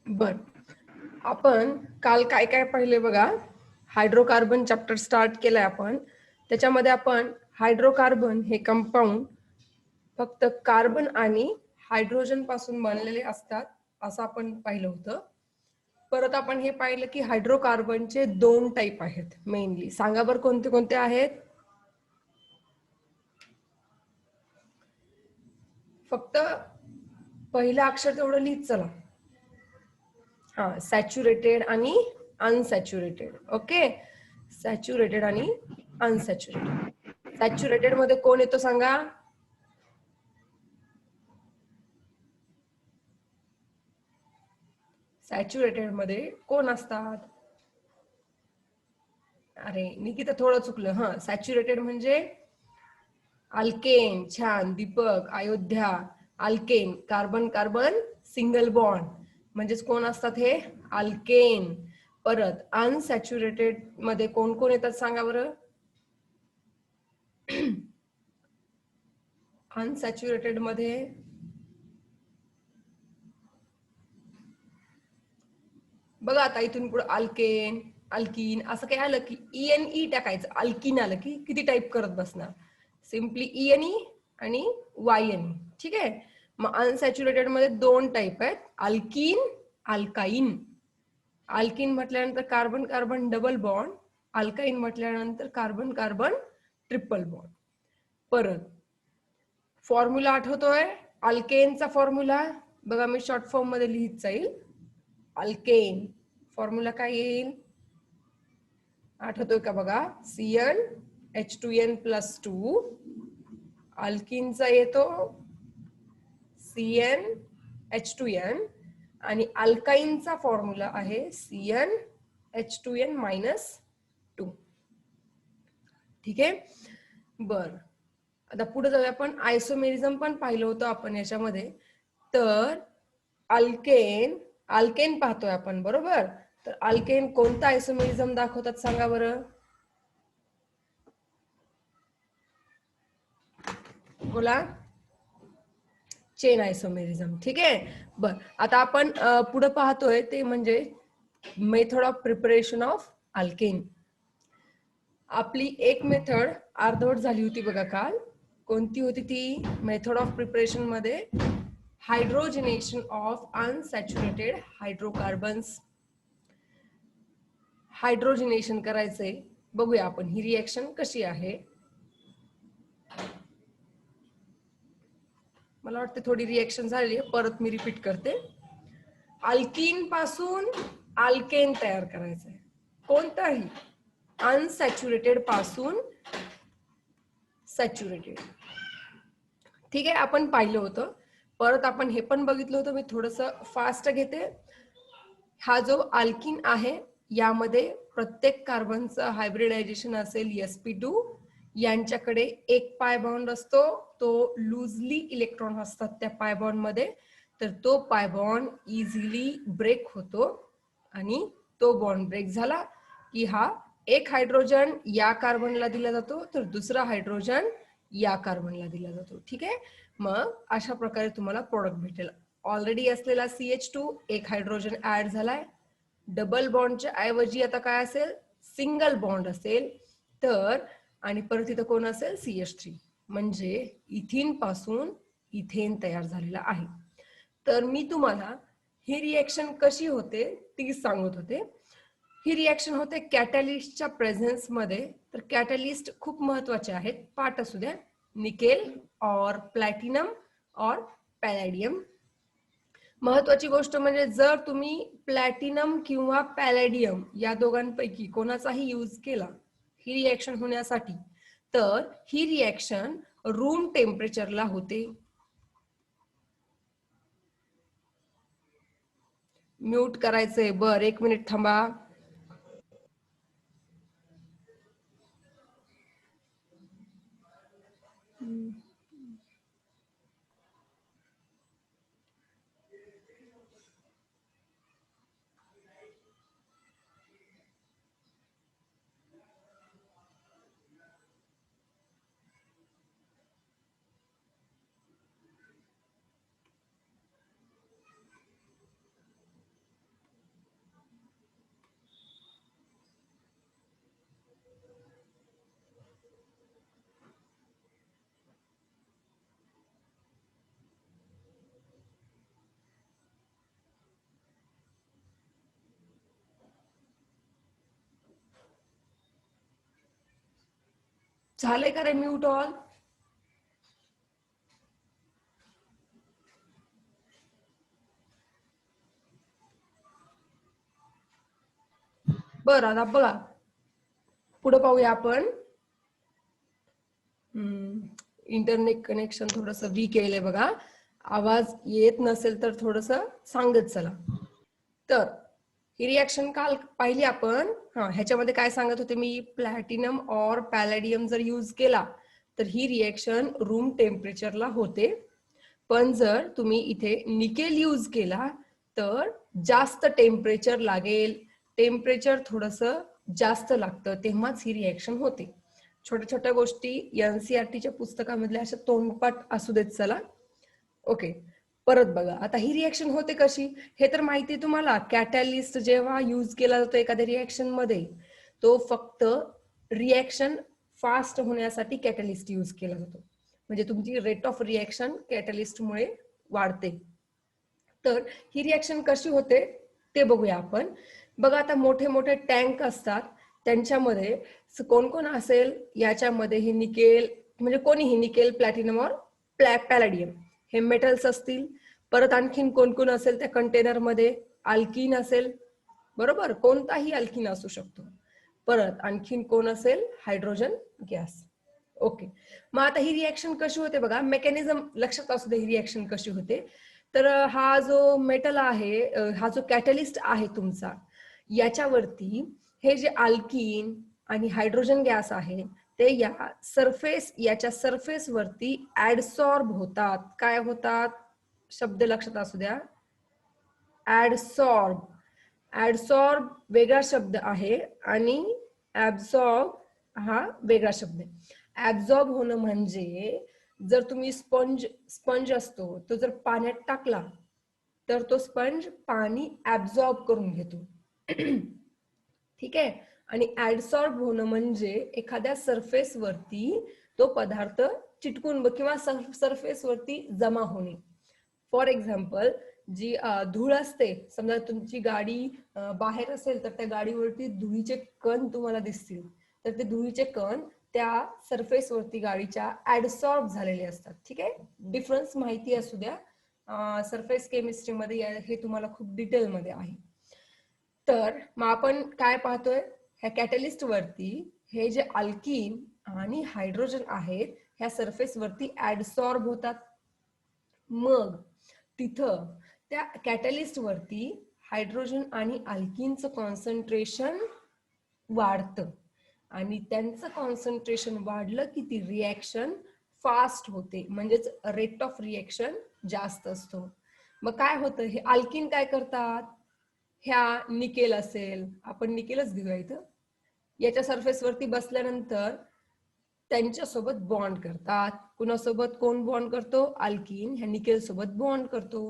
बर, आपण काल काय काय पाहिले बघा. हायड्रोकार्बन चॅप्टर स्टार्ट केलाय आपण. त्याच्यामध्ये आपण हायड्रोकार्बन हे कंपाऊंड फक्त कार्बन आणि हायड्रोजन पासून बनलेले असतात असं आपण पाहिलं होतं. परत आपण हे पाहिलं की हायड्रोकार्बनचे 2 टाईप आहेत मेनली. सांगा बरं कोणते कोणते आहेत. फक्त पहिलं अक्षर तेवढं लिहित चला. सॅच्युरेटेड आणि अनसॅच्युरेटेड. ओके, सॅच्युरेटेड आणि अनसॅच्युरेटेड. सॅच्युरेटेड मध्ये कोण येतो सांगा. सॅच्युरेटेड मध्ये कोण असतात. अरे निकिता थोडं चुकलं. सॅच्युरेटेड म्हणजे अल्केन. छान Deepak, Ayodhya. Alkane, carbon carbon single bond म्हणजेच कोण असतात हे अल्केन. परत अनसॅच्युरेटेड मध्ये कोण कोण येतात सांगा बरं. अनसॅच्युरेटेड मध्ये बघा आता इथून पुढे अल्केन, अल्कीन असं काही आलं की ई टाकायचं. अल्कीन आलं की किती टाईप करत बसणार. सिम्पली ई आणि वाय. ठीक आहे. मग अनसॅच्युरेटेड मध्ये 2 टाईप आहेत, अल्कीन, अल्काईन. अल्कीन म्हटल्यानंतर कार्बन कार्बन डबल बॉन्ड. अल्काईन म्हटल्यानंतर कार्बन कार्बन ट्रिपल बॉन्ड. परत फॉर्म्युला आठवतोय अल्केनचा फॉर्म्युला. बघा मी शॉर्ट फॉर्म मध्ये लिहित जाईल. अल्केन फॉर्म्युला काय येईल आठवतोय का बघा. CnH2n+2. अल्किनचा येतो CnH2n आणि अल्काईनचा फॉर्म्युला आहे CnH2n-2. ठीक आहे. बर, आता पुढे जाऊया. आपण आयसोमेरिझम पण पाहिलं होतं आपण याच्यामध्ये. तर अल्केन पाहतोय आपण बरोबर. तर अल्केन कोणता आयसोमेरिझम दाखवतात सांगा बरं. बोला. Chain isomerism. ठीक आहे. बर, आता आपण पुढे पाहतोय ते म्हणजे method of preparation of alkane. आपली एक मेथड अर्धवट झाली होती बघा काल. कोणती होती ती मेथड ऑफ प्रिपरेशन मध्ये. हायड्रोजनेशन ऑफ अनसॅच्युरेटेड हायड्रोकार्बन्स. हायड्रोजनेशन करायचंय. बघूया आपण ही रिएक्शन कशी आहे. मला वाटते थोडी रिएक्शन झाली आहे, परत मी रिपीट करते. अल्कीन पासून अल्केन तयार करायचंय. कोणताही अनसॅच्युरेटेड पासून सॅच्युरेटेड. ठीक आहे, आपण पाहिलं होतं. परत आपण हे पण बघितलं होतं. मी थोडस फास्ट घेते. हा जो अल्कीन आहे यामध्ये प्रत्येक कार्बनचं हायब्रिडायझेशन असेल sp2. यांच्याकडे एक पाय बॉन्ड असतो. तो लूजली इलेक्ट्रॉन असतात त्या पाय बॉन्ड मध्ये. तर तो पाय बॉन्ड इझिली ब्रेक होतो आणि तो बॉन्ड ब्रेक झाला की हा एक हायड्रोजन या कार्बनला दिला जातो तर दुसरा हायड्रोजन या कार्बनला दिला जातो. ठीक आहे. मग अशा प्रकारे तुम्हाला प्रोडक्ट भेटेल. ऑलरेडी असलेला CH2 एक हायड्रोजन ऍड झालाय. डबल बॉन्डच्या ऐवजी आता काय असेल सिंगल बॉन्ड असेल. तर आणि परत इथं कोण असेल CH3 म्हणजे इथिन पासून इथेन तयार झालेला आहे. तर मी तुम्हाला ही रिएक्शन कशी होते ती सांगत होते. ही रिएक्शन होते कॅटलिस्टच्या प्रेझेन्स मध्ये. तर कॅटलिस्ट खूप महत्वाचे आहेत. पाठ असू द्या. निकेल और प्लॅटिनम और पॅलॅडियम. महत्वाची गोष्ट म्हणजे जर तुम्ही प्लॅटिनम किंवा पॅलॅडियम या दोघांपैकी कोणाचाही यूज केला ही रिएक्शन होण्यासाठी तर ही रिएक्शन रूम टेम्परेचरला होते. म्यूट करायचंय. बर, 1 मिनिट थांबा. झाले का रे म्यूट ऑल? बरं, आता बघा पुढे पाहूया आपण. इंटरनेट कनेक्शन थोडस वीक आहे बघा, आवाज येत नसेल तर थोडस सांगत चला. तर ही रिॲक्शन काल पाहिली आपण. ह्याच्यामध्ये काय सांगत होते मी, प्लॅटिनम और पॅलेडियम जर यूज केला तर ही रिॲक्शन रूम टेम्परेचरला होते. पण जर तुम्ही इथे निकेल यूज केला तर जास्त टेम्परेचर लागेल, टेम्परेचर थोडस जास्त लागतं तेव्हाच ही रिॲक्शन होते. छोट्या छोट्या गोष्टी एनसीईआरटीच्या पुस्तकामधल्या अशा तोंडपाठ असू देत चला. ओके, परत बघा आता ही रिॲक्शन होते कशी हे तर माहिती आहे तुम्हाला. कॅटॅलिस्ट जेव्हा यूज केला जातो एखाद्या रिॲक्शन मध्ये, तो फक्त रिॲक्शन फास्ट होण्यासाठी कॅटॅलिस्ट यूज केला जातो. म्हणजे तुमची रेट ऑफ रिॲक्शन कॅटॅलिस्टमुळे वाढते. तर ही रिॲक्शन कशी होते ते बघूया आपण. बघा आता मोठे मोठे टँक असतात, त्यांच्यामध्ये कोण कोण असेल याच्यामध्ये, हे निकेल म्हणजे कोणीही निकेल, प्लॅटिनम और पॅलेडियम हे मेटल्स असतील. परत आणखीन कोण कोण असेल त्या कंटेनरमध्ये, अल्किन असेल, बरोबर, कोणताही अल्किन असू शकतो. परत आणखीन कोण असेल, हायड्रोजन गॅस. ओके, मग आता ही रिॲक्शन कशी होते बघा, मेकॅनिझम लक्षात असू दे ही रिॲक्शन कशी होते. तर हा जो मेटल आहे, हा जो कॅटलिस्ट आहे तुमचा, याच्यावरती हे जे अल्किन आणि हायड्रोजन गॅस आहे ते याच्या सरफेस वरती ऍडसॉर्ब होतात. काय होतात, शब्द लक्षात असू द्या, ऍडसॉर्ब. ऍडसॉर्ब वेगळा शब्द आहे आणि ऍब्सॉर्ब हा वेगळा शब्द आहे. ऍब्सॉर्ब होणं म्हणजे जर तुम्ही स्पंज असतो तो जर पाण्यात टाकला तर तो स्पंज पाणी ऍब्सॉर्ब करून घेतो. ठीक आहे. आणि ऍडसॉर्ब होणं म्हणजे एखाद्या सरफेस वरती तो पदार्थ चिटकून किंवा सरफेस वरती जमा होणे. फॉर एक्झाम्पल, जी धूळ असते, समजा तुमची गाडी बाहेर असेल तर त्या गाडीवरती धुळीचे कण तुम्हाला दिसतील, तर ते धुळीचे कण त्या सरफेस वरती गाडीच्या ऍडसॉर्ब झालेले असतात. ठीक आहे, डिफरन्स माहिती असू द्या, सरफेस केमिस्ट्रीमध्ये हे तुम्हाला खूप डिटेलमध्ये आहे. तर मग आपण काय पाहतोय, ह्या कॅटलिस्ट वरती हे जे अल्किन आणि हायड्रोजन आहेत ह्या सरफेस वरती ऍडसॉर्ब होतात. मग तिथं त्या कॅटलिस्ट वरती हायड्रोजन आणि अल्किनचं कॉन्सन्ट्रेशन वाढतं आणि त्यांचं कॉन्सन्ट्रेशन वाढलं की ती रिॲक्शन फास्ट होते, म्हणजेच रेट ऑफ रिॲक्शन जास्त असतो. मग काय होतं, हे अल्किन काय करतात, ह्या निकेल असेल, आपण निकेलच घेऊया इथं, याच्या सरफेस वरती बसल्यानंतर त्यांच्यासोबत बॉन्ड करतात. कुणासोबत कोण बॉन्ड करतो, अल्किन ह्या निकेल सोबत बॉन्ड करतो.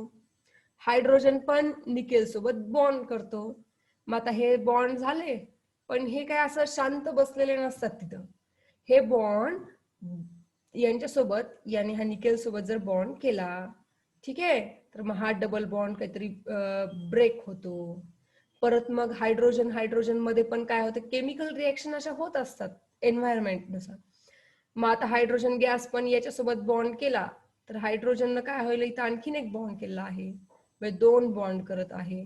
हायड्रोजन पण निकेल सोबत बॉन्ड करतो. मग आता हे बॉन्ड झाले, पण हे काय असं शांत बसलेले नसतात तिथं. हे बॉन्ड यांच्यासोबत, याने हा निकेल सोबत जर बॉन्ड केला, ठीक आहे, तर मग हा डबल बॉन्ड काहीतरी ब्रेक होतो. परत मग हायड्रोजन मध्ये पण काय होतं, केमिकल रिॲक्शन अशा होत असतात एन्व्हायरमेंट नुसार. मग आता हायड्रोजन गॅस पण याच्यासोबत बॉन्ड केला तर हायड्रोजननं काय होईल, इथं आणखीन एक बॉन्ड केला आहे, म्हणजे 2 बॉन्ड करत आहे,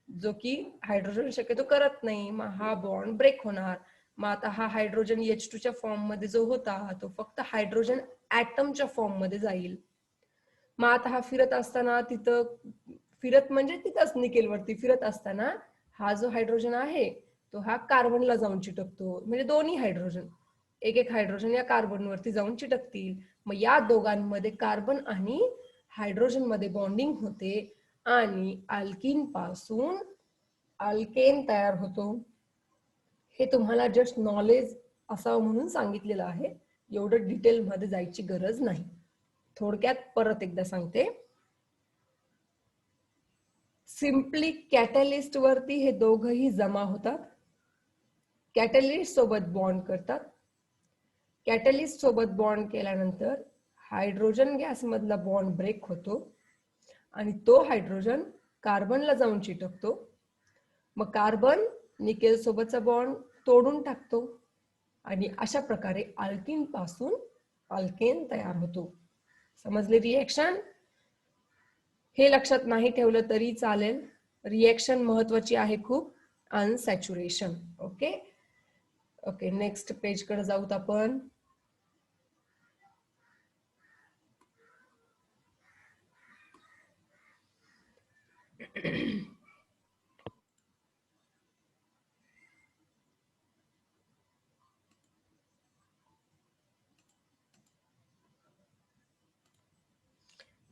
जो की हायड्रोजन शक्यतो करत नाही. मग हा बॉन्ड ब्रेक होणार. मग आता हा हायड्रोजन H2 च्या फॉर्म मध्ये जो होता तो फक्त हायड्रोजन ऍटमच्या फॉर्म मध्ये जाईल. मग आता हा फिरत असताना तिथं, फिरत म्हणजे तिथंच निकेलवरती फिरत असताना हा जो हायड्रोजन आहे तो हा कार्बनला जाऊन चिटकतो. म्हणजे दोन्ही हायड्रोजन, एक एक हायड्रोजन या कार्बनवरती जाऊन चिटकतील. मग या दोघांमध्ये कार्बन आणि हायड्रोजन मध्ये बॉन्डिंग होते आणि अल्किन पासून अल्केन तयार होतो. हे तुम्हाला जस्ट नॉलेज असावं म्हणून सांगितलेलं आहे, एवढं डिटेल मध्ये जायची गरज नाही. थोडक्यात परत एकदा सांगते, सिम्पली कॅटलिस्ट वरती हे दोघही जमा होतात, कॅटलिस्ट सोबत बॉन्ड करतात. कॅटलिस्ट सोबत बॉन्ड केल्यानंतर हायड्रोजन गॅस मधला बॉन्ड ब्रेक होतो आणि तो हायड्रोजन कार्बनला जाऊन चिटकतो. मग कार्बन निकेल सोबतचा बॉन्ड तोडून टाकतो आणि अशा प्रकारे अल्किन पासून अल्केन तयार होतो. समजले रिएक्शन? हे लक्षात नाही ठेवलं तरी चालेल. रिएक्शन महत्वाची आहे खूप. अनसॅच्युरेशन. ओके ओके, नेक्स्ट पेज कडे जाऊत आपण.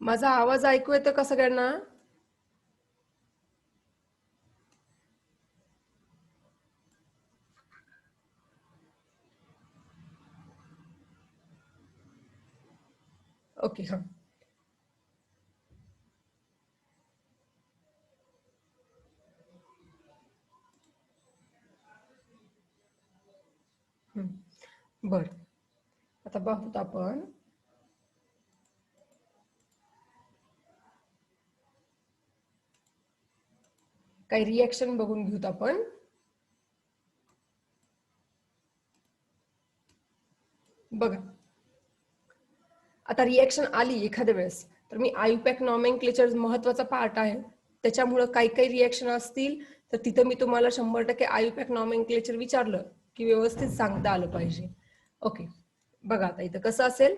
माझा आवाज ऐकू येतो का सगळ्यांना? ओके, हा. बर, आता बघूत आपण. काही रिएक्शन बघून घेऊत आपण. बघा, आता रिएक्शन आली एखाद्या वेळेस तर मी आयुपॅक नॉमेनक्लेचर महत्वाचा पार्ट आहे, त्याच्यामुळे काही काही रिएक्शन असतील तर तिथे मी तुम्हाला 100% आयुपॅक नॉमेनक्लेचर विचारलं की व्यवस्थित सांगता आलं पाहिजे. ओके, बघा आता इथं कसं असेल.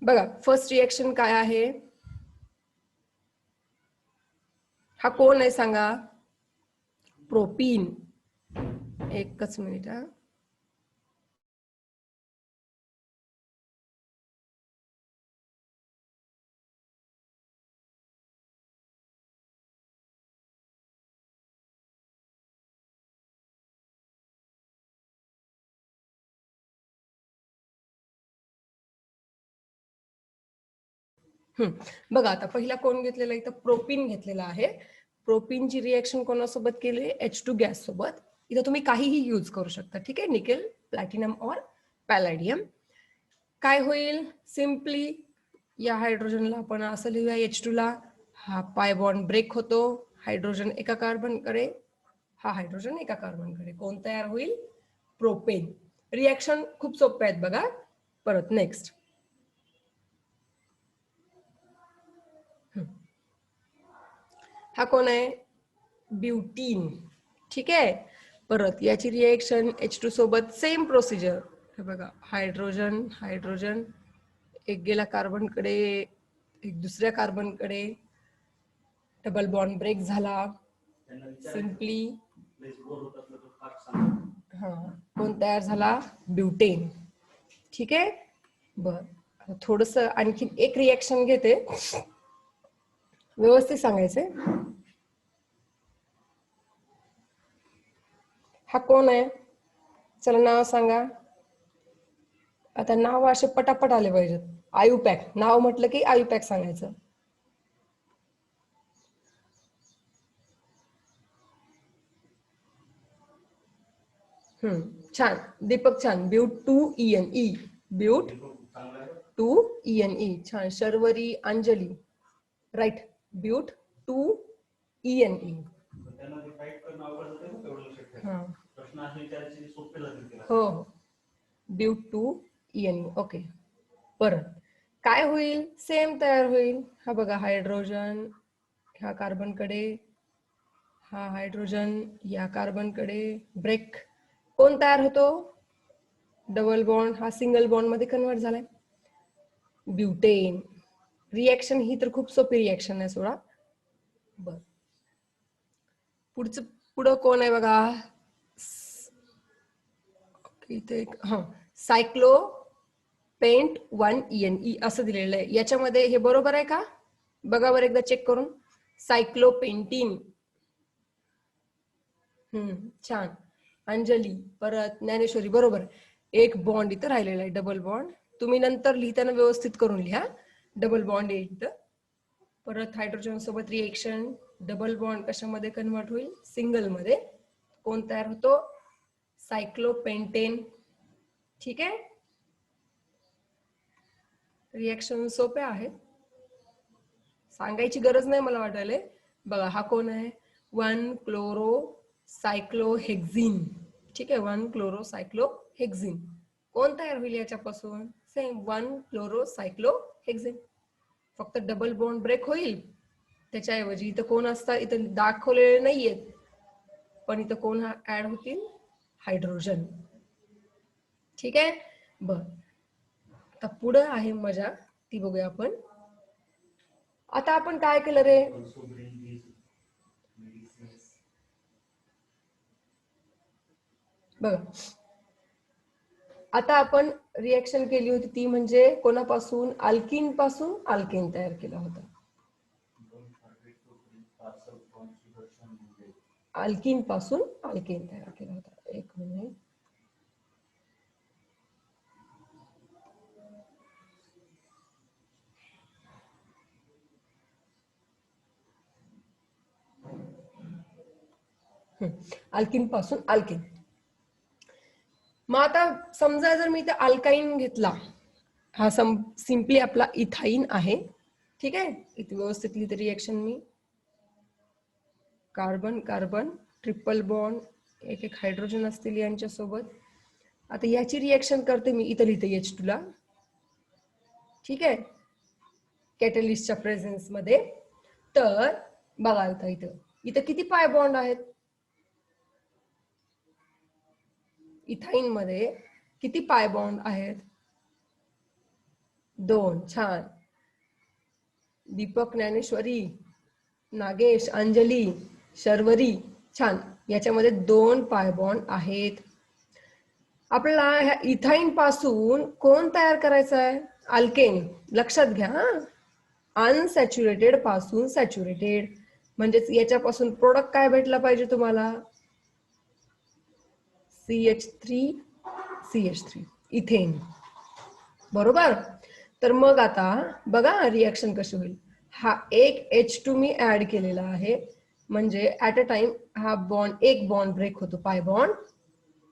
बघा, फर्स्ट रिएक्शन काय आहे? हा कोण आहे सांगा? प्रोपीन. एकच मिनिट हा. बघा, आता पहिला कोण घेतलेला इथं? प्रोपीन घेतलेला आहे. प्रोपीनची रिएक्शन कोणासोबत केली? H2 गॅस सोबत. इथं तुम्ही काहीही यूज करू शकता, ठीक आहे? निकेल, प्लॅटिनम और पॅलॅडियम. काय होईल? सिम्पली या हायड्रोजनला आपण असं लिहूया, H2 ला हा पाय बॉन्ड ब्रेक होतो, हायड्रोजन एका कार्बनकडे, हा हायड्रोजन एका कार्बनकडे. कोण तयार होईल? प्रोपेन. रिएक्शन खूप सोपे आहेत बघा. परत नेक्स्ट, हा कोण आहे? ब्युटीन. ठीक आहे. परत याची रिएक्शन H2 सोबत सेम प्रोसिजर. हे बघा, हायड्रोजन हायड्रोजन एक गेला कार्बनकडे, एक दुसऱ्या कार्बनकडे, डबल बॉन्ड ब्रेक झाला. सिम्पली हा कोण तयार झाला? ब्युटेन. ठीक आहे. बर, थोडस आणखी एक रिएक्शन घेते, व्यवस्थित सांगायचंय. हा कोण आहे? चला नाव सांगा. आता नाव असे पटापट आले पाहिजेत. आयुपॅक. नाव म्हटलं की आयुपॅक सांगायचं. छान दीपक, छान. ब्यूट 2 ENE. ब्यूट 2 ENE. छान. शर्वरी, अंजली, राईट. ब्यूट 2 ENE. हो, ब्यूट 2 ENE. ओके. परत काय होईल? सेम तयार होईल. हा बघा, हायड्रोजन ह्या कार्बनकडे, हा हायड्रोजन या कार्बनकडे, ब्रेक. कोण तयार होतो? डबल बॉन्ड हा सिंगल बॉन्ड मध्ये कन्वर्ट झालाय, ब्युटेन. रिएक्शन ही तर खूप सोपी रिएक्शन आहे सोडा. बर, पुढं कोण आहे बघा? इथे एक सायक्लो पेंट 1 ENE असं दिलेलं आहे. याच्यामध्ये हे बरोबर आहे का? बघा बरं एकदा चेक करून. सायक्लोपेंटीन. छान. अंजली, परत ज्ञानेश्वरी, बरोबर. एक बॉन्ड इथं राहिलेला आहे, डबल बॉन्ड. तुम्ही नंतर लिहिताना व्यवस्थित करून लिहा. डबल बॉन्ड आहे इथं. परत हायड्रोजन सोबत रिएक्शन, डबल बॉन्ड कशामध्ये कन्वर्ट होईल? सिंगल मध्ये. कोण तयार होतो? सायक्लोपेंटेन. ठीक आहे. रिएक्शन सोपे आहेत, सांगायची गरज नाही मला वाटायला. बघा, हा कोण आहे? 1-क्लोरोसायक्लोहेक्झिन. ठीक आहे, 1-क्लोरोसायक्लोहेक्झिन कोण तयार होईल याच्यापासून? सेम 1-क्लोरोसायक्लोहेक्झिन. फक्त डबल बॉन्ड ब्रेक होईल. त्याच्याऐवजी इथं कोण असतात, इथं दाखवलेले नाहीयेत, पण इथं कोण ऍड होतील? हायड्रोजन. ठीक आहे, बर. आता पुढे आहे मजा, ती बघूया आपण. आता आपण काय केलं रे? बघा, आता आपण रिएक्शन केली होती ती म्हणजे कोणापासून? अल्किन पासून अल्केन तयार केला होता. अल्किन पासून अल्केन तयार केला होता. एक मिनिट. अल्किन पासून अल्केन. मग आता समजा जर मी इथे अल्काईन घेतला, हा सिंपली आपला इथाईन आहे. ठीक आहे, इथे व्यवस्थित लिहिते रिएक्शन मी. कार्बन कार्बन ट्रिपल बॉन्ड, एक एक हायड्रोजन असतील यांच्या सोबत. आता याची रिएक्शन करते मी, इथं लिहिते H2 ला. ठीक आहे, कॅटलिस्टच्या प्रेझेन्स मध्ये. तर बघा आता इथं इथं किती पाय बॉन्ड आहेत? इथाईन मध्ये किती पाय बॉन्ड आहेत? 2. छान. दीपक, ज्ञानेश्वरी, नागेश, अंजली, शर्वरी, छान. याच्यामध्ये 2 पाय बॉन्ड आहेत. आपल्याला ह्या इथाईन पासून कोण तयार करायचं आहे? अल्केन. लक्षात घ्या, अनसॅच्युरेटेड पासून सॅच्युरेटेड. म्हणजेच याच्यापासून प्रोडक्ट काय भेटला पाहिजे तुम्हाला? CH3 ethane. बरोबर. तर मग आता बघा रिएक्शन कशी होईल. हा एक H2 मी ऍड केलेला आहे, म्हणजे ऍट अ टाइम हा बॉन्ड, एक बॉन्ड ब्रेक होतो, पाय बॉन्ड.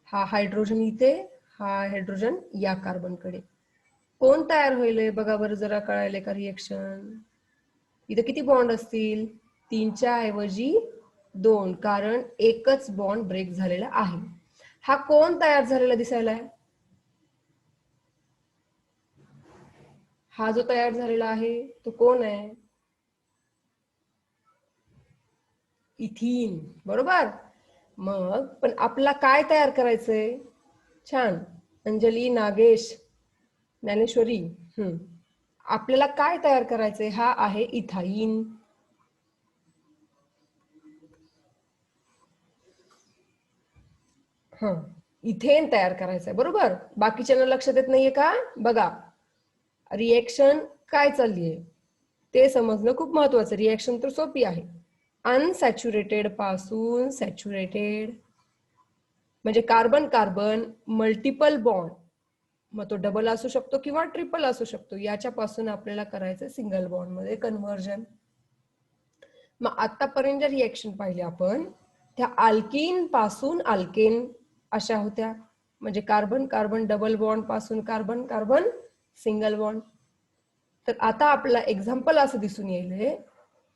हा हायड्रोजन इथे, हा हायड्रोजन या कार्बनकडे. कोण तयार होईल बघा बरं, जरा कळायले का रिएक्शन? इथे किती बॉन्ड असतील? 3च्या ऐवजी 2, कारण एकच बॉन्ड ब्रेक झालेला आहे. हा कोण तयार झालेला दिसायला आहे? हा जो तयार झालेला आहे तो कोण आहे? इथीन. बरोबर. मग पण आपला काय तयार करायचंय? छान. अंजली, नागेश, ज्ञानेश्वरी, आपल्याला काय तयार करायचंय? हा आहे इथाईन. इथेन तयार करायचंय. बरोबर. बाकीच्यांना लक्षात येत नाहीये का? बघा, रिएक्शन काय चाललीये ते समजणं खूप महत्वाचं. रिएक्शन तर सोपी आहे. अनसॅच्युरेटेड पासून सॅच्युरेटेड, म्हणजे कार्बन कार्बन मल्टिपल बॉन्ड, मग तो डबल असू शकतो किंवा ट्रिपल असू शकतो. याच्यापासून आपल्याला करायचं सिंगल बॉन्ड मध्ये कन्व्हर्जन. मग आतापर्यंत ज्या रिएक्शन पाहिले आपण, त्या अल्किन पासून अल्केन अशा होत्या, म्हणजे कार्बन कार्बन डबल बॉन्ड पासून कार्बन कार्बन सिंगल बॉन्ड. तर आता आपला एक्झाम्पल असं दिसून येईल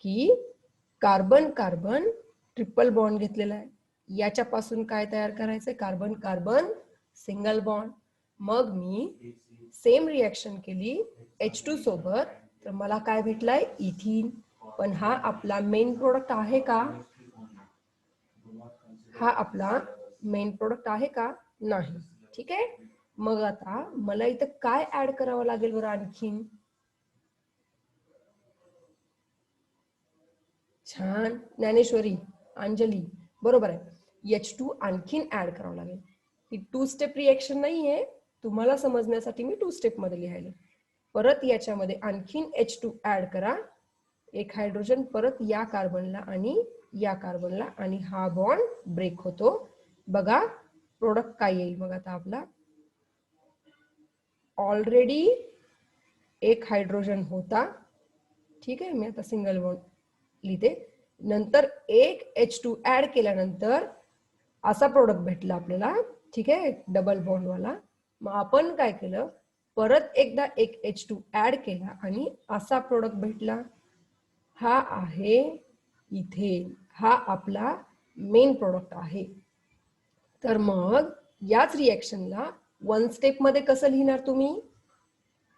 की कार्बन कार्बन ट्रिपल बॉन्ड घेतलेला आहे, याच्यापासून काय तयार करायचंय? Carbon carbon single bond. मग मी सेम रिएक्शन केली H2 सोबत, तर मला काय भेटलाय? इथीन. पण हा आपला मेन प्रोडक्ट आहे का? हा आपला मेन प्रोडक्ट आहे का? नाही. ठीक आहे, मग आता मला इथं काय ऍड करावं लागेल बरं आणखीन? छान. ज्ञानेश्वरी, अंजली, बरोबर आहे. H2 आणखीन ऍड करावं लागेल. ही 2 स्टेप रिएक्शन नाहीये, तुम्हाला समजण्यासाठी मी 2 स्टेप मध्ये लिहायला. परत याच्यामध्ये आणखीन H2 ऍड करा, एक हायड्रोजन परत या कार्बनला आणि या कार्बनला, आणि हा बॉन्ड ब्रेक होतो. बघा प्रोडक्ट काय येईल मग आता आपला. ऑलरेडी एक हायड्रोजन होता. ठीक आहे, मी आता सिंगल बॉन्ड लिहिते. नंतर एक H2 ऍड केल्यानंतर असा प्रोडक्ट भेटला आपल्याला. ठीक आहे, डबल बॉन्ड वाला. मग आपण काय केलं, परत एकदा एक H2 ऍड केला आणि असा प्रोडक्ट भेटला. हा आहे इथेन. हा आपला मेन प्रोडक्ट आहे. तर मग याच रिएक्शनला वन स्टेप मध्ये कसं लिहिणार तुम्ही,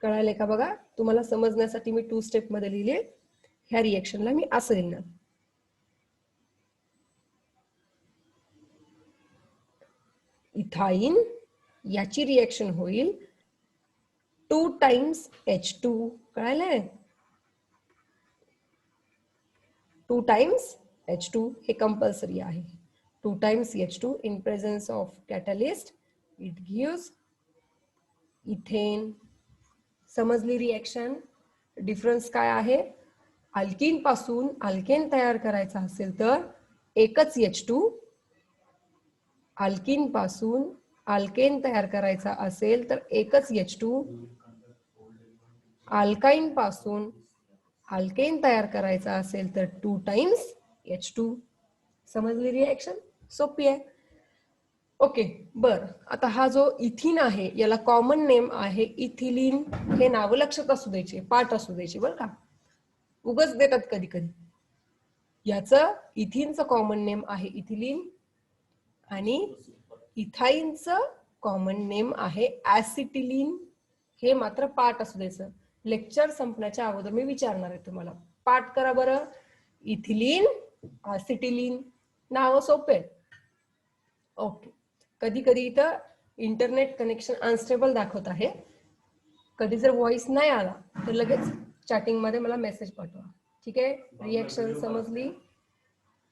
कळाले का बघा. तुम्हाला समजण्यासाठी मी 2 स्टेप मध्ये लिहिले. ह्या रिएक्शनला मी असं लिहिणार. इथाइन याची रिएक्शन होईल 2 टाइम्स H2. कळालंय, 2 टाइम्स H2 हे कंपल्सरी आहे. 2 times H2 in presence of catalyst it gives ethane. समजली रिएक्शन. डिफरन्स काय आहे, अल्किन पासून अल्केन तयार करायचा असेल तर एकच H2, अल्किन पासून अल्केन तयार करायचा असेल तर एकच H2, अल्काइन पासून अल्केन तयार करायचा असेल तर 2 टाइम्स H2. समजली रिएक्शन, सोपी आहे. ओके, बर. आता हा जो इथिन आहे याला कॉमन नेम आहे इथिलीन. हे नाव लक्षात असू द्यायचे, पाठ असू द्यायचे बरं का, उगच देतात कधी कधी. याचं इथिनचं कॉमन नेम आहे इथिलीन आणि इथाइनचं कॉमन नेम आहे ऍसिटिलीन. हे मात्र पाठ असू द्यायचं. लेक्चर संपण्याच्या अगोदर मी विचारणार आहे तुम्हाला, पाठ करा बरं. इथिलीन, ऍसिटिलीन, नाव सोपे. ओके. कधी कधी इथं इंटरनेट कनेक्शन अनस्टेबल दाखवत आहे. कधी जर व्हॉइस नाही आला तर लगेच चॅटिंग मध्ये मला मेसेज पाठवा. ठीक आहे, रिएक्शन समजली.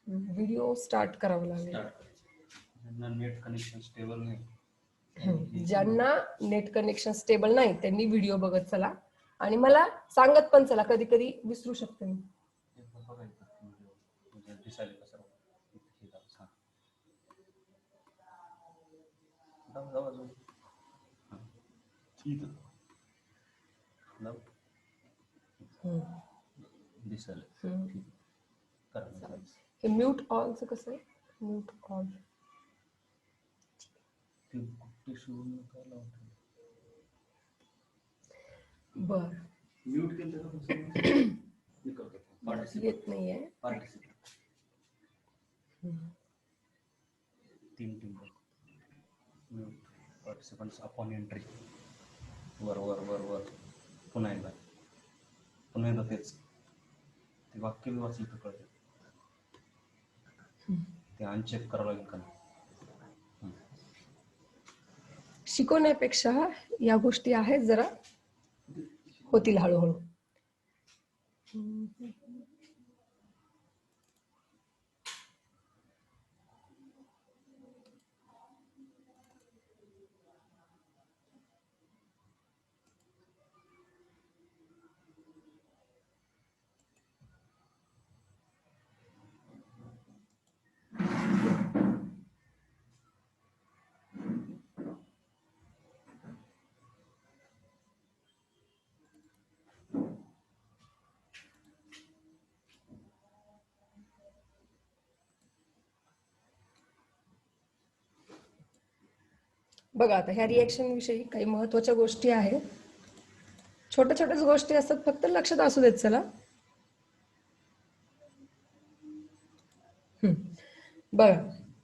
व्हिडिओ स्टार्ट करावं लागेल. नेट कनेक्शन स्टेबल नाही, ज्यांना नेट कनेक्शन स्टेबल नाही त्यांनी व्हिडिओ बघत चला आणि मला सांगत पण चला, कधी कधी विसरू शकते मी. हे म्यूट ऑलचं कसं आहे, म्यूट ऑल बर. म्यूट केलं येत नाहीये. 3 म्यूट पार्टिसिपंट्स अपॉन एंट्री. वर वर वर वर पुन्हा एकदा तेच ते वाक्य मी वाचलं तर कळतं. ते अनचेक करावं लागेल का. शिकवण्यापेक्षा या गोष्टी आहेत, जरा होतील हळूहळू. बघा, आता ह्या रिएक्शन विषयी काही महत्त्वाच्या गोष्टी आहेत. छोट्या छोट्याच गोष्टी असतात, फक्त लक्षात असू देत चला. बघा,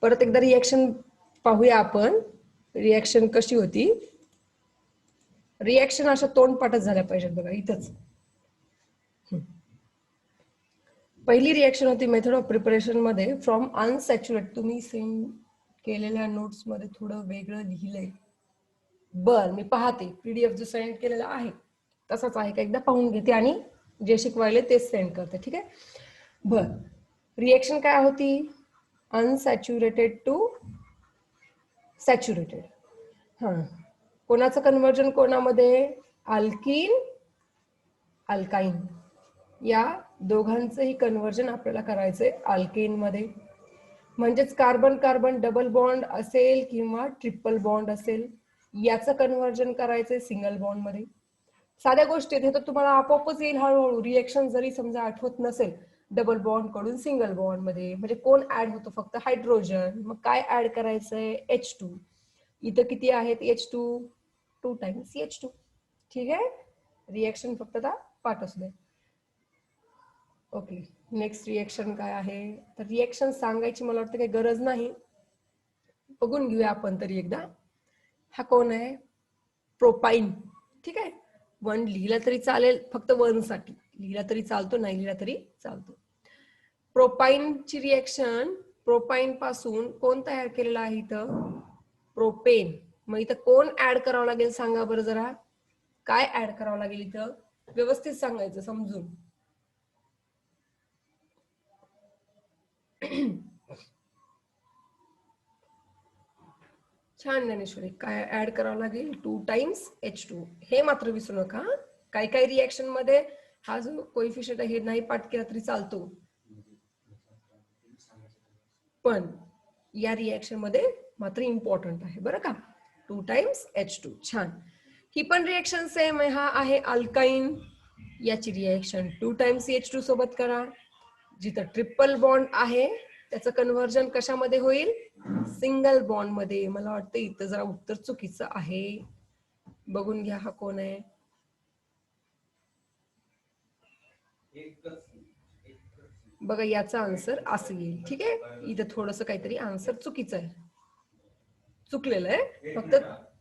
परत एकदा रिएक्शन पाहूया आपण. रिएक्शन कशी होती. रिएक्शन अशा तोंडपाठच झाल्या पाहिजेत बघा इथंच. पहिली रिएक्शन होती मेथड ऑफ प्रिपरेशन मध्ये फ्रॉम अनसॅच्युरेट. तुम्ही सेंड केलेल्या नोट्स मध्ये थोडं वेगळं लिहिलंय. बर, मी पाहते पीडीएफ जो सेंड केलेला आहे तसाच आहे का, एकदा पाहून घेते आणि जे शिकवायले तेच सेंड करते. ठीक आहे. बर, रिएक्शन काय होती, अनसॅच्युरेटेड टू सॅच्युरेटेड. हा, कोणाचं कन्वर्जन कोणामध्ये, अल्किन अल्काइन, या दोघांचंही कन्वर्जन आपल्याला करायचंय अल्केन मध्ये. म्हणजेच कार्बन कार्बन डबल बॉन्ड असेल किंवा ट्रिपल बॉन्ड असेल, याचं कन्वर्जन करायचंय सिंगल बॉन्ड मध्ये. साध्या गोष्टी हे तर तुम्हाला आपोआपच येईल हळूहळू. रिएक्शन जरी समजा आठवत नसेल, डबल बॉन्ड कडून सिंगल बॉन्ड मध्ये म्हणजे कोण ऍड होतो, फक्त हायड्रोजन. मग काय ऍड करायचंय, H2. इथं किती आहेत H2, 2 टाइम्स H2. ठीक आहे. रिएक्शन फक्त आता पाठ असू दे. ओके, नेक्स्ट रिएक्शन काय आहे, तर रिएक्शन सांगायची मला वाटतं काही गरज नाही, बघून घेऊया आपण तरी एकदा. हा कोण आहे, प्रोपाईन. ठीक आहे, 1 लिहिला तरी चालेल, फक्त 1 साठी लिहिला तरी चालतो, नाही लिहिला तरी चालतो. प्रोपाईनची रिएक्शन, प्रोपाईन पासून कोण तयार केलेला आहे इथं, प्रोपेन. मग इथं कोण ऍड करावं लागेल सांगा बरं जरा, काय ऍड करावं लागेल इथं, व्यवस्थित सांगायचं समजून. छान ज्ञानेश्वरी, काय ऍड करावं लागेल, 2 टाइम्स H2. हे मात्र विसरू नका, काही काही रिएक्शन मध्ये हा जो कोइफिशियंट आहे हे नाही पाठ केला तरी चालतो, पण या रिएक्शन मध्ये मात्र इम्पॉर्टंट आहे बरं का. 2 टाइम्स H2. छान. ही पण रिएक्शन सेम आहे, हा आहे अल्काईन, याची रिएक्शन 2 टाइम्स H2 सोबत करा. जिथं ट्रिपल बॉन्ड आहे त्याचं कन्व्हर्जन कशामध्ये होईल, सिंगल बॉन्ड मध्ये. मला वाटतं इथं जरा उत्तर चुकीचं आहे, बघून घ्या हा कोण आहे. बघा याचा आन्सर असं येईल. ठीक आहे, इथं थोडस काहीतरी आन्सर चुकीचं आहे, चुकलेलं आहे, फक्त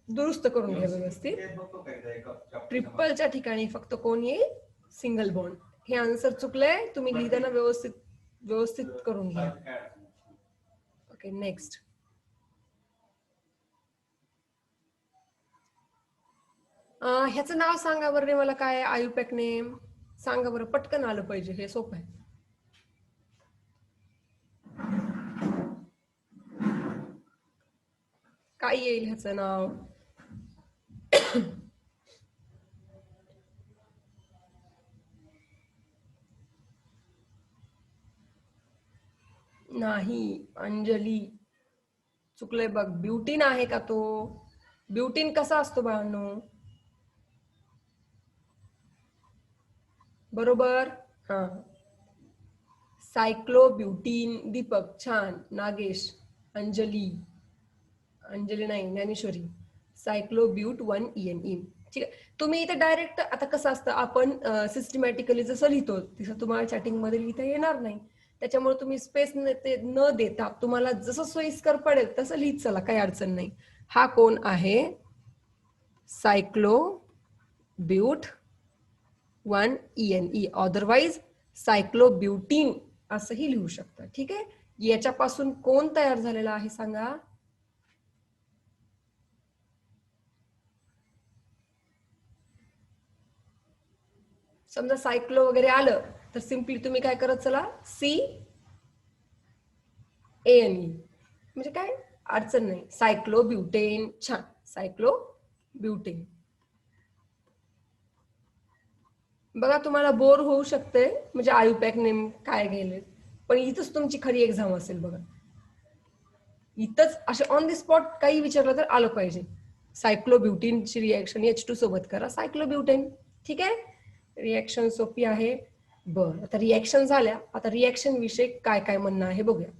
दुरुस्त करून घ्या व्यवस्थित. ट्रिपलच्या ठिकाणी फक्त कोण येईल, सिंगल बॉन्ड. हे आन्सर चुकलंय, तुम्ही लिहिताना व्यवस्थित व्यवस्थित करून घ्या. Okay, next. ह्याचं नाव सांगा बरं रे मला, काय आयुपॅक नेम सांगा बरं, पटकन आलं पाहिजे, हे सोपं आहे. काय येईल ह्याचं नाव, नाही अंजली, चुकलंय बघ. ब्युटीन आहे का तो, ब्युटीन कसा असतो बाळांनो, बरोबर. हा, सायक्लोब्युटीन. दीपक छान, नागेश, अंजली, अंजली नाही ज्ञानेश्वरी, सायक्लोब्यूट 1ENE. ठीक आहे, तुम्ही इथे डायरेक्ट, आता कसं असतं आपण सिस्टमॅटिकली जसं लिहितो तसं तुम्हाला चॅटिंग मध्ये लिहिता येणार नाही, त्याच्यामुळे तुम्ही स्पेस न देता तुम्हाला जसं सोयीस्कर पडेल तसं लिहित चला, काही अडचण नाही. हा कोण आहे, सायक्लोब्यूट 1ENE, अदरवाइज सायक्लोब्युटीन असंही लिहू शकता. ठीक आहे, याच्यापासून कोण तयार झालेला आहे सांगा, समजा सायक्लो वगैरे आलं तर सिम्पली तुम्ही काय करत चला, CANE, म्हणजे काय अडचण नाही. सायक्लोब्युटेन, छान, सायक्लोब्युटेन. बघा तुम्हाला बोर होऊ शकते, म्हणजे आयुपॅक नेम काय गेले, पण इथंच तुमची खरी एक्झाम असेल बघा. इथंच असे ऑन द स्पॉट काही विचारलं तर आलं पाहिजे. सायक्लोब्युटीनची रिएक्शन H2 सोबत करा, सायक्लोब्युटेन. ठीक आहे, रिएक्शन सोपी आहे. बरं, आता रिएक्शन झाल्या, आता रिएक्शन विषयी काय काय म्हणणं आहे बघूया.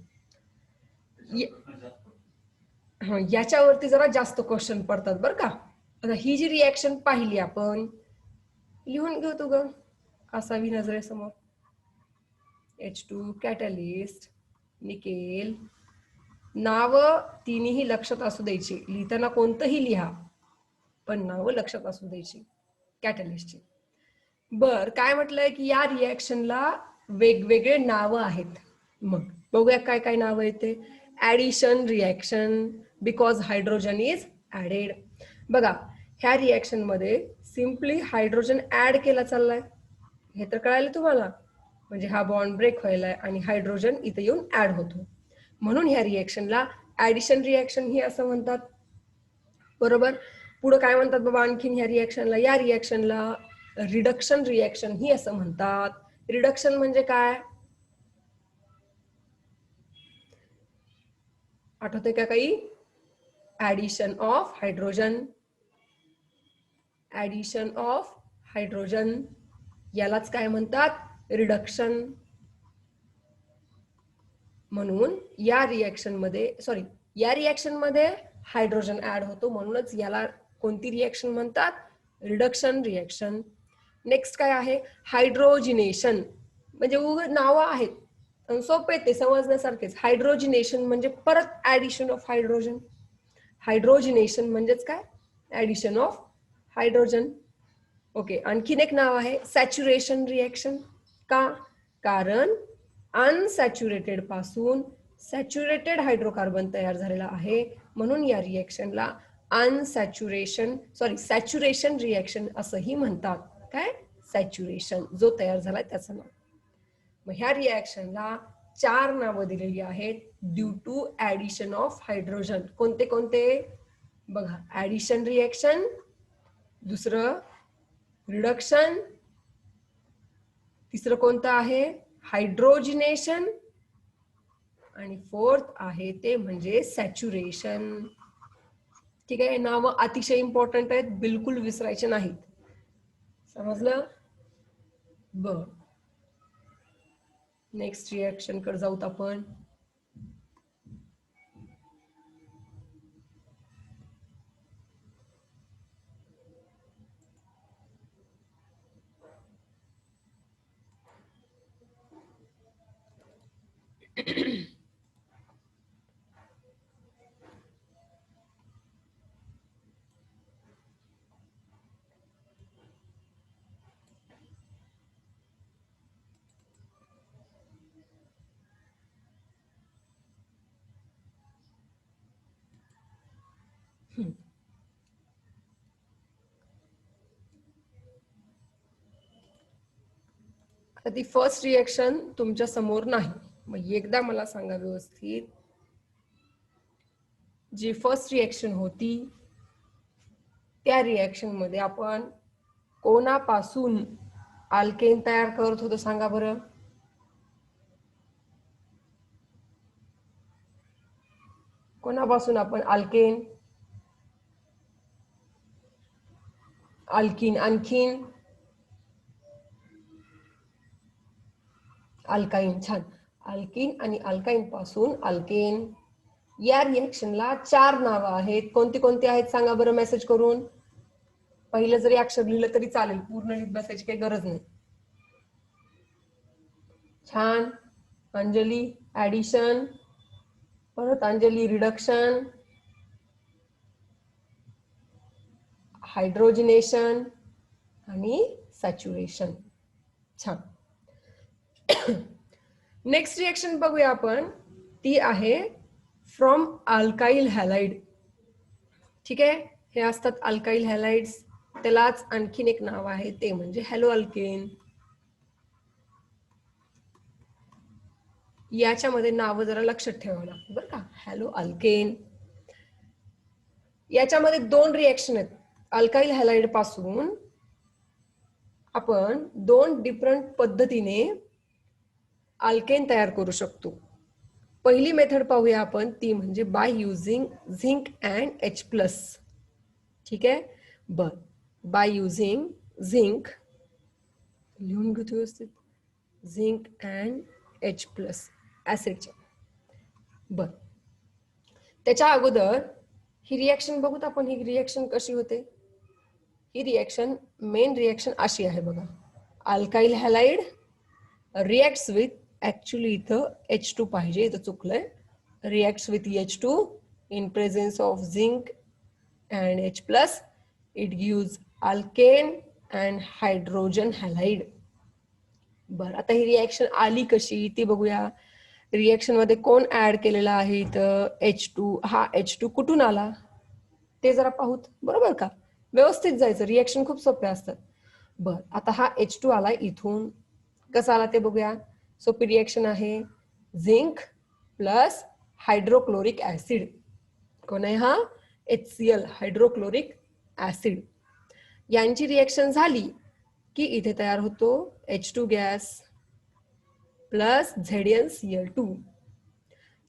याच्यावरती जरा जास्त क्वेश्चन पडतात बरं का. आता ही जी रिएक्शन पाहिली आपण, लिहून घेऊ तू ग असावी नजरेसमोर. H2 catalyst, nickel. नाव तिन्ही लक्षात असू द्यायची, लिहिताना कोणतंही लिहा पण नाव लक्षात असू द्यायची कॅटलिस्टची. बर, काय म्हटलंय की या रिएक्शनला वेगवेगळे नाव आहेत. मग बघूया काय काय नाव आहेत ते. Addition reaction, because hydrogen is added. बघा ह्या रिएक्शन मध्ये सिम्पली हायड्रोजन ऍड केला चाललाय, हे तर कळायला तुम्हाला, म्हणजे हा बॉन्ड ब्रेक व्हायलाय आणि हायड्रोजन इथे येऊन ऍड होतो, म्हणून ह्या रिएक्शनला ऍडिशन रिएक्शन ही असं म्हणतात. बरोबर. पुढे काय म्हणतात बाबा आणखीन ह्या रिएक्शनला, या रिएक्शनला रिडक्शन रिएक्शन ही असं म्हणतात. रिडक्शन म्हणजे काय आठवतंय का काही, addition of hydrogen, addition of hydrogen, यालाच काय म्हणतात, रिडक्शन. म्हणून या रिएक्शन मध्ये, सॉरी, या रिएक्शन मध्ये हायड्रोजन ऍड होतो, म्हणूनच याला कोणती रिएक्शन म्हणतात, रिडक्शन रिएक्शन. नेक्स्ट काय आहे, हायड्रोजिनेशन. म्हणजे नावं आहेत सोपे ते समजण्यासारखेच. हायड्रोजिनेशन म्हणजे परत ऍडिशन ऑफ हायड्रोजन. हायड्रोजिनेशन म्हणजेच काय? Addition of hydrogen. ओके, आणखीन एक नाव आहे सॅच्युरेशन रिएक्शन. का? कारण अनसॅच्युरेटेड पासून सॅच्युरेटेड हायड्रोकार्बन तयार झालेला आहे, म्हणून या रिएक्शनला सॅच्युरेशन रिएक्शन असंही म्हणतात. काय? सॅच्युरेशन, जो तयार झालाय त्याचं नाव. मग ह्या रिएक्शनला 4 नावं दिलेली आहेत due to addition of hydrogen. कोणते कोणते? बघा, ऍडिशन रिएक्शन, दुसरं रिडक्शन, तिसरं कोणतं आहे? हायड्रोजिनेशन, आणि फोर्थ आहे ते म्हणजे सॅच्युरेशन. ठीक आहे, नावं अतिशय इम्पॉर्टंट आहेत, बिलकुल विसरायचे नाहीत. समजलं? बर, नेक्स्ट रिएक्शन कडे जाऊत आपण. आता ती फर्स्ट रिएक्शन तुमच्या समोर नाही, मग एकदा मला सांगा व्यवस्थित, जी फर्स्ट रिएक्शन होती त्या रिएक्शन मध्ये आपण कोणापासून अल्केन तयार करत होतो सांगा बरं? कोणापासून आपण अल्केन, अल्किन, आणखीन अल्काइन. छान, अल्किन आणि अल्काइन पासून अल्केन. या रिएक्शनला 4 नावं आहेत. कोणती कोणती आहेत सांगा बरं मेसेज करून. पहिलं जरी अक्षर लिहिलं तरी चालेल, पूर्ण लिहित बसायची काही गरज नाही. छान, अंजली ऍडिशन, परत अंजली रिडक्शन, हायड्रोजिनेशन आणि सॅच्युरेशन. छान. नेक्स्ट रिएक्शन बघूया आपण, ती आहे फ्रॉम अल्काइल हॅलाइड. ठीक आहे, हे असतात अल्काइल हॅलाइड्स. त्यालाच आणखीन एक नाव आहे ते म्हणजे हॅलो अल्केन. याच्यामध्ये नाव जरा लक्षात ठेवावं लागतं बरं का. हॅलो अल्केन, याच्यामध्ये 2 रिएक्शन आहेत. अल्काइल हॅलाइड पासून आपण 2 डिफरंट पद्धतीने अल्केन तयार करू शकतो. पहिली मेथड पाहूया आपण, ती म्हणजे by using zinc and H+. ठीक आहे, बर, बाय युझिंग झिंक, लिहून घेतो व्यवस्थित, झिंक अँड H+ ऍसिडच्या. बर, त्याच्या अगोदर ही रिएक्शन बघूत आपण. ही रिएक्शन कशी होते? ही रिएक्शन, मेन रिएक्शन अशी आहे बघा. Alkyl halide reacts with, actually इथं H2 पाहिजे, इथं चुकलंय. Reacts with H2 in presence of zinc and H+, it gives alkane and hydrogen halide. बर, आता ही रिएक्शन आली कशी ती बघूया. रिएक्शन मध्ये कोण ऍड केलेला आहे इथं? H2. हा H2 कुठून आला ते जरा पाहूत, बरोबर का? व्यवस्थित जायचं, रिएक्शन खूप सोपे असतात. बर, आता हा H2 आला इथून. कसा आला ते बघूया. सोपी रिएक्शन आहे. Zinc plus hydrochloric acid. कोण आहे हा? HCl, hydrochloric acid. यांची रिएक्शन झाली की इथे तयार होतो H2 गॅस प्लस ZnCl2.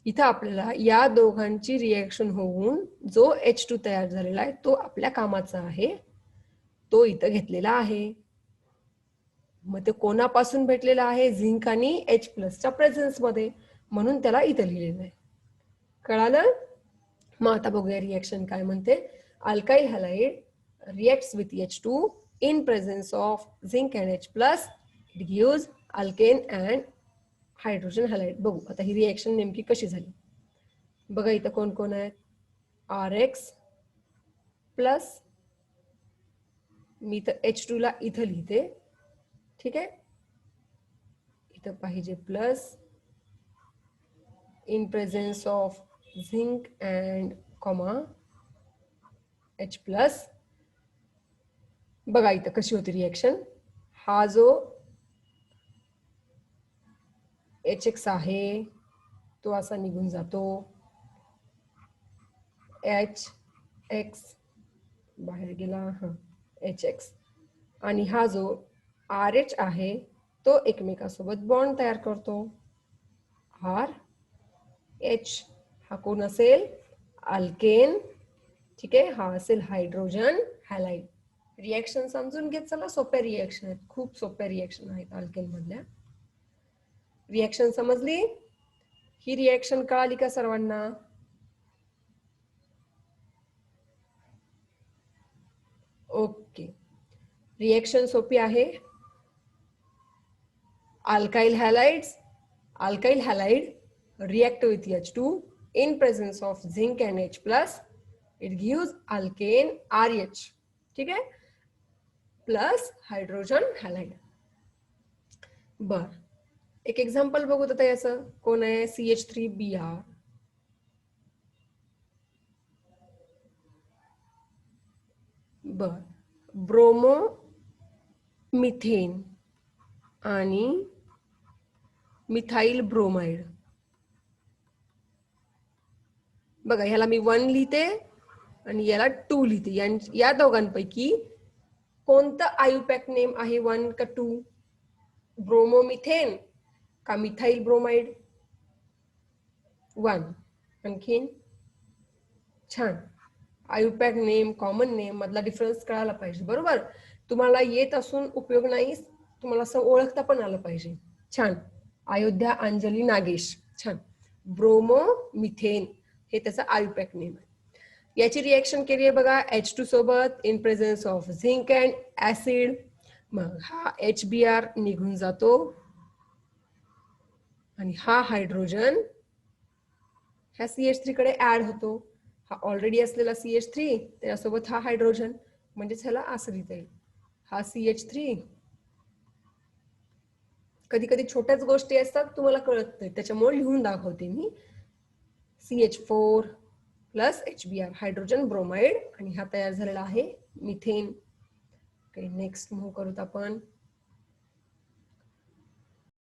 इथं आपल्याला या दोघांची रिएक्शन होऊन जो H2 तयार झालेला आहे तो आपल्या कामाचा आहे, तो इथं घेतलेला आहे. मग ते कोणापासून भेटलेला आहे? झिंक आणि H+च्या प्रेझेन्स मध्ये, म्हणून त्याला इथं लिहिलेलं आहे. कळालं? मग आता बघूया रिएक्शन काय म्हणते. Alkyl halide reacts with H2 in presence of zinc and H+, it gives alkane and hydrogen halide. बघू आता ही रिएक्शन नेमकी कशी झाली. बघा इथं कोण कोण आहेत. RX प्लस, मी इथं H2 ला इथं लिहिते, ठीक आहे. इथं पाहिजे plus, in presence of zinc and comma H plus. बघा इथं कशी होती रिएक्शन. हा जो HX आहे तो असा निघून जातो. HX बाहेर गेला, हा HX. आणि हा जो RH आहे तो एकमेकांसोबत बॉन्ड तयार करतो. RH हा कोण असेल. अल्केन, ठीक आहे. हा असेल हायड्रोजन हॅलाइड. रिएक्शन समजून घेत चला. सोप्या रिएक्शन आहेत, खूप सोप्या रिएक्शन आहेत अल्केन मधल्या. रिएक्शन समजली. ही रिएक्शन कळाली का सर्वांना. ओके. रिएक्शन सोपी आहे. Alkyl halide react with H2 in presence of zinc and H plus. It gives alkane RH, ठीक आहे, प्लस हायड्रोजन हॅलाइड. बर, एक एक्झाम्पल बघू आता याचं. कोण आहे. CH3Br. बर, ब्रोमो मिथेन आणि मिथाइल ब्रोमाइड. बघा ह्याला मी 1 लिहिते आणि याला 2 लिहिते. या दोघांपैकी कोणतं आयुपॅक नेम आहे 1 का 2. ब्रोमोमिथेन का मिथाइल ब्रोमाइड. 1. आणखीन छान. आयुपॅक नेम कॉमन नेम मधला डिफरन्स कळायला पाहिजे. बरोबर. तुम्हाला येत असून उपयोग नाही, तुम्हाला असं ओळखता पण आलं पाहिजे. छान. अयोध्या अंजली नागेश. छान. ब्रोमोमिथेन हे त्याचा आयुपॅक नेम आहे. याची रिएक्शन केली आहे बघा H2 सोबत in presence of zinc and acid. मग हा HBr निघून जातो आणि हा हायड्रोजन ह्या CH3 कडे ऍड होतो. हा ऑलरेडी असलेला CH3 त्याच्यासोबत हा हायड्रोजन, म्हणजेच ह्याला असं लिहिता येईल. हा CH3. कधी कधी छोट्याच गोष्टी असतात तुम्हाला कळत नाही, त्याच्यामुळे लिहून दाखवते मी. CH4 plus HBr hydrogen bromide आणि हा तयार झालेला आहे मिथेन. नेक्स्ट मूव्ह करूत आपण.